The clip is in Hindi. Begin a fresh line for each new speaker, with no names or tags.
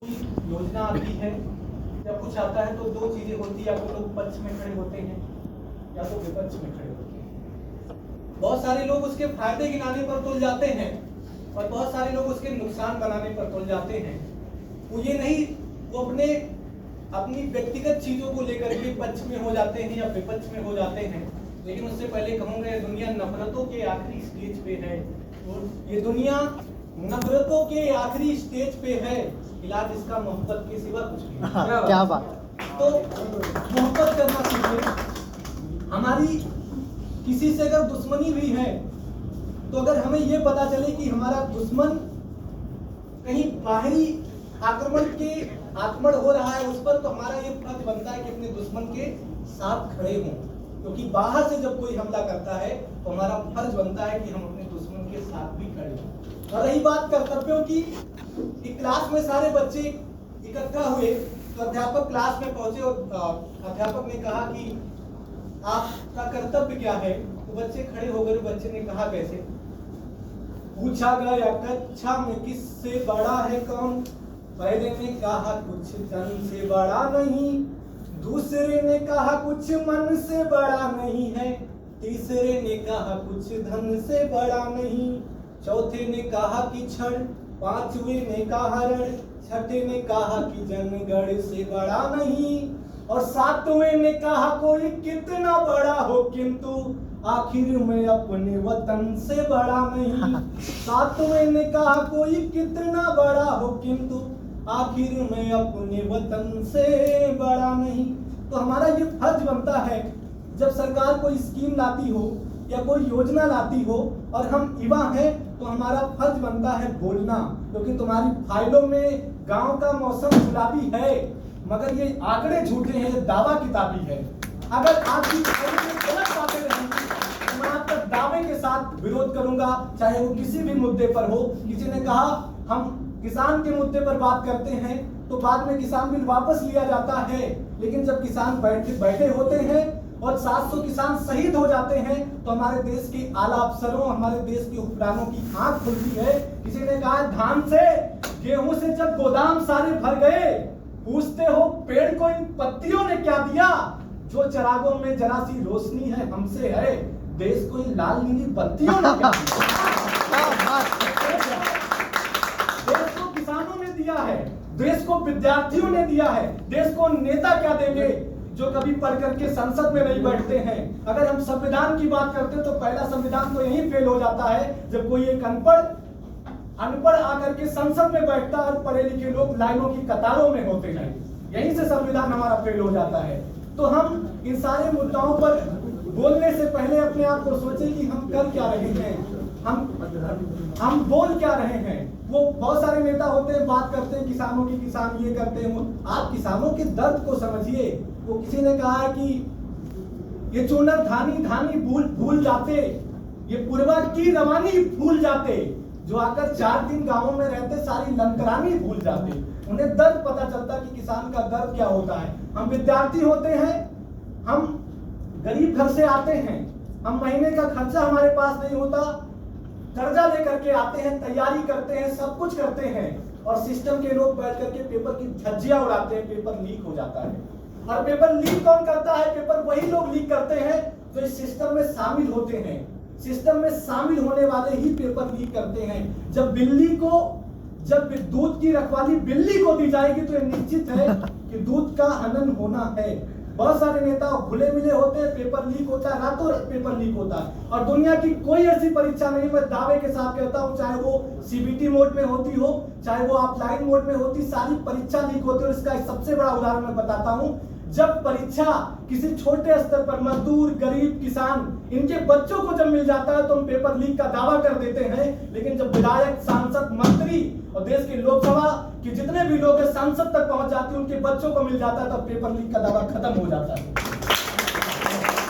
योजना आती है या कुछ आता है तो दो चीजें होती है, या तो लोग पक्ष में खड़े होते हैं या तो विपक्ष में खड़े होते हैं। बहुत सारे लोग उसके फायदे गिनाने पर तुल जाते हैं और बहुत सारे लोग उसके नुकसान बनाने पर तुल जाते हैं। वो ये नहीं, वो अपनी व्यक्तिगत चीजों को लेकर के पक्ष में हो जाते हैं या विपक्ष में हो जाते हैं। लेकिन उससे पहले कहूंगा, ये दुनिया नफरतों के आखिरी स्टेज पे है और ये दुनिया नफरतों के आखिरी स्टेज पे है। इलाज इसका मोहब्बत के सिवा कुछ नहीं।
क्या बात।
तो मोहब्बत करना सीखें। हमारी किसी से अगर दुश्मनी भी है तो अगर हमें ये पता चले कि हमारा दुश्मन कहीं बाहरी आक्रमण हो रहा है उस पर, तो हमारा ये फर्ज बनता है कि अपने दुश्मन के साथ खड़े हों। क्योंकि बाहर से जब कोई हमला करता है तो हमारा फर्ज बनता है कि हम अपने दुश्मन के साथ भी खड़े हों। और रही बात कर्तव्यों की, एक क्लास में सारे बच्चे इकट्ठा हुए तो अध्यापक क्लास में पहुंचे और अध्यापक ने कहा कि आपका कर्तव्य क्या है। तो बच्चे खड़े हो गए। बच्चे ने कहा कैसे? पूछा गया कक्षा में किससे बड़ा है कौन? पहले ने कहा कुछ धन से बड़ा नहीं, दूसरे ने कहा कुछ मन से बड़ा नहीं है, तीसरे ने कहा कुछ धन से बड़ा नहीं, चौथे ने कहा कि क्षण, पांचवें ने कहा रण, छठे ने कहा कि जनगण से बड़ा नहीं, और सातवें ने कहा कोई कितना बड़ा हो किंतु आखिर में अपने वतन से बड़ा नहीं। सातवें ने कहा कोई कितना बड़ा हो किंतु आखिर में अपने वतन से बड़ा नहीं। तो हमारा ये फर्ज बनता है, जब सरकार कोई स्कीम लाती हो या कोई योजना लाती हो और हम युवा हैं, तो हमारा फर्ज बनता है बोलना। क्योंकि तुम्हारी फाइलों में गांव का मौसम गुलाबी है, मगर ये आंकड़े झूठे हैं, ये दावा किताबी है। अगर आपकी फाइलों में गलत बातें रहेंगी तो मैं आपका दावे के साथ विरोध करूंगा, चाहे वो किसी भी मुद्दे पर हो। किसी ने कहा हम किसान के मुद्दे पर बात करते हैं तो बाद में किसान बिल वापस लिया जाता है, लेकिन जब किसान बैठे होते हैं और 700 किसान शहीद हो जाते हैं तो हमारे देश के आला अफसरों, हमारे देश के हुक्मरानों की आंख खुलती है। किसी ने कहा धान से गेहूं से जब गोदाम सारे भर गए, पूछते हो पेड़ को इन पत्तियों ने क्या दिया? जो चरागों में जरा सी रोशनी है हमसे है, देश को इन लाल नीली बत्तियों ने क्या दिया? देश को किसानों ने दिया है, देश को विद्यार्थियों ने दिया है, देश को नेता क्या देंगे जो कभी पढ़ करके संसद में नहीं बैठते हैं। अगर हम संविधान की बात करते हैं तो पहला संविधान तो यही फेल हो जाता है जब कोई एक अनपढ़ आकर के संसद में बैठता है और पढ़े लिखे लोग लाइनों की कतारों में होते हैं। यहीं से संविधान हमारा फेल हो जाता है। तो हम इन सारे मुद्दाओं पर बोलने से पहले अपने आप को सोचें कि हम कर क्या रहे हैं, हम बोल क्या रहे हैं। वो बहुत सारे नेता होते हैं, बात करते हैं किसानों की, किसान ये करते हैं। आप किसानों के दर्द को समझिए। वो किसी ने कहा कि ये चूनर धानी धानी भूल जाते, ये पुरवा की रवानी भूल जाते, जो आकर 4 दिन गांवों में रहते सारी लंतरानी भूल जाते। उन्हें दर्द पता चलता कि किसान का दर्द क्या होता है। हम विद्यार्थी होते हैं, हम गरीब घर से आते हैं, हम महीने का खर्चा हमारे पास नहीं होता, कर्जा लेकर के आते हैं, तैयारी करते हैं, सब कुछ करते हैं, और सिस्टम के लोग बैठ करके पेपर की धज्जियां उड़ाते हैं, पेपर लीक हो जाता है। और पेपर लीक कौन करता है? पेपर वही लोग लीक करते हैं जो इस सिस्टम में शामिल होते हैं। सिस्टम में शामिल होने वाले ही पेपर लीक करते हैं। जब दूध की रखवाली बिल्ली को दी जाएगी तो यह निश्चित है कि दूध का हनन होना है। बहुत सारे नेता खुले मिले होते हैं, पेपर लीक होता है, रातों रात पेपर लीक होता है। और दुनिया की कोई ऐसी परीक्षा नहीं, मैं दावे के साथ कहता हूं, चाहे वो सीबीटी मोड में होती हो, चाहे वो ऑफलाइन मोड में होती, सारी परीक्षा लीक होती है। और इसका एक सबसे बड़ा उदाहरण मैं बताता हूं। जब परीक्षा किसी छोटे स्तर पर मजदूर, गरीब, किसान, इनके बच्चों को जब मिल जाता है तो हम पेपर लीक का दावा कर देते हैं। लेकिन जब विधायक, सांसद, मंत्री और देश के लोकसभा के जितने भी लोग संसद तक पहुंच जाते हैं, उनके बच्चों को मिल जाता है, तब पेपर लीक का दावा खत्म हो जाता है।